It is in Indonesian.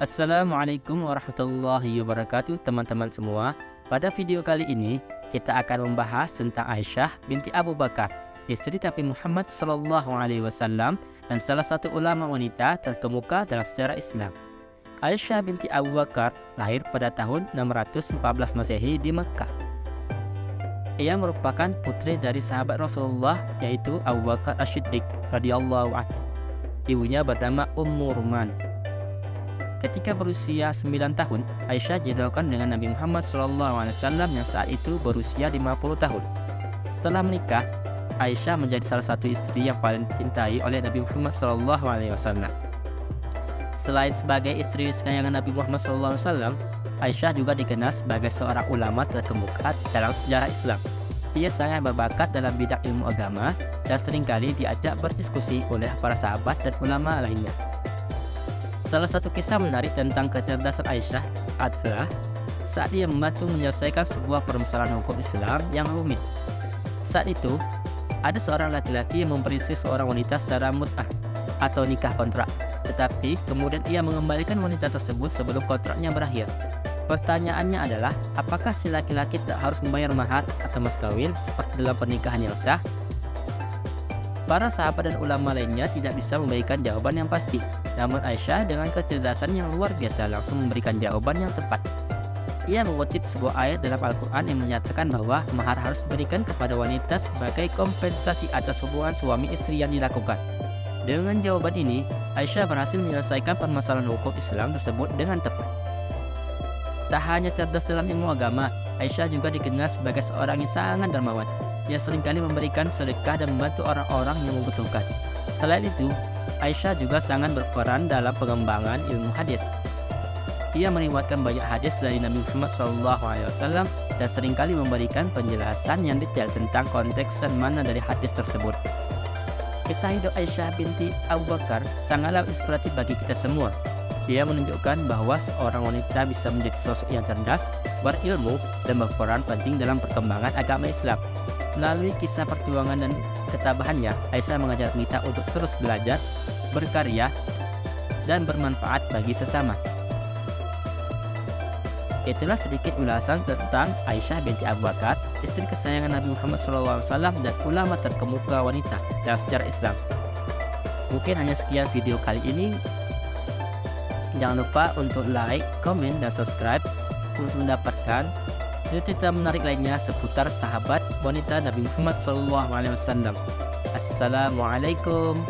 Assalamualaikum warahmatullahi wabarakatuh teman-teman semua. Pada video kali ini kita akan membahas tentang Aisyah binti Abu Bakar, istri Nabi Muhammad SAW dan salah satu ulama wanita terkemuka dalam sejarah Islam. Aisyah binti Abu Bakar lahir pada tahun 614 Masehi di Mekkah. Ia merupakan putri dari sahabat Rasulullah yaitu Abu Bakar As-Siddiq radhiyallahu anhu. Ibunya bernama Ummu Ruman. Ketika berusia 9 tahun, Aisyah dijodohkan dengan Nabi Muhammad SAW yang saat itu berusia 50 tahun. Setelah menikah, Aisyah menjadi salah satu istri yang paling dicintai oleh Nabi Muhammad SAW. Selain sebagai istri kesayangan Nabi Muhammad SAW, Aisyah juga dikenal sebagai seorang ulama terkemuka dalam sejarah Islam. Ia sangat berbakat dalam bidang ilmu agama dan seringkali diajak berdiskusi oleh para sahabat dan ulama lainnya. Salah satu kisah menarik tentang kecerdasan Aisyah adalah saat ia membantu menyelesaikan sebuah permasalahan hukum Islam yang rumit. Saat itu, ada seorang laki-laki yang memperistri seorang wanita secara mut'ah atau nikah kontrak, tetapi kemudian ia mengembalikan wanita tersebut sebelum kontraknya berakhir. Pertanyaannya adalah, apakah si laki-laki tak harus membayar mahar atau mas kawin seperti dalam pernikahan yang sah? Para sahabat dan ulama lainnya tidak bisa memberikan jawaban yang pasti. Namun Aisyah dengan kecerdasan yang luar biasa langsung memberikan jawaban yang tepat. Ia mengutip sebuah ayat dalam Al-Quran yang menyatakan bahwa mahar harus diberikan kepada wanita sebagai kompensasi atas hubungan suami istri yang dilakukan. Dengan jawaban ini, Aisyah berhasil menyelesaikan permasalahan hukum Islam tersebut dengan tepat. Tak hanya cerdas dalam ilmu agama, Aisyah juga dikenal sebagai seorang yang sangat dermawan. Ia seringkali memberikan sedekah dan membantu orang-orang yang membutuhkan. Selain itu, Aisyah juga sangat berperan dalam pengembangan ilmu hadis. Ia meriwayatkan banyak hadis dari Nabi Muhammad SAW dan seringkali memberikan penjelasan yang detail tentang konteks dan makna dari hadis tersebut. Kisah hidup Aisyah binti Abu Bakar sangatlah inspiratif bagi kita semua. Dia menunjukkan bahwa seorang wanita bisa menjadi sosok yang cerdas, berilmu, dan berperan penting dalam perkembangan agama Islam. Melalui kisah perjuangan dan ketabahannya, Aisyah mengajar kita untuk terus belajar, berkarya, dan bermanfaat bagi sesama. Itulah sedikit ulasan tentang Aisyah binti Abu Bakar, istri kesayangan Nabi Muhammad SAW dan ulama terkemuka wanita dalam sejarah Islam. Mungkin hanya sekian video kali ini. Jangan lupa untuk like, komen, dan subscribe untuk mendapatkan cerita menarik lainnya seputar sahabat wanita Nabi Muhammad SAW. Assalamualaikum.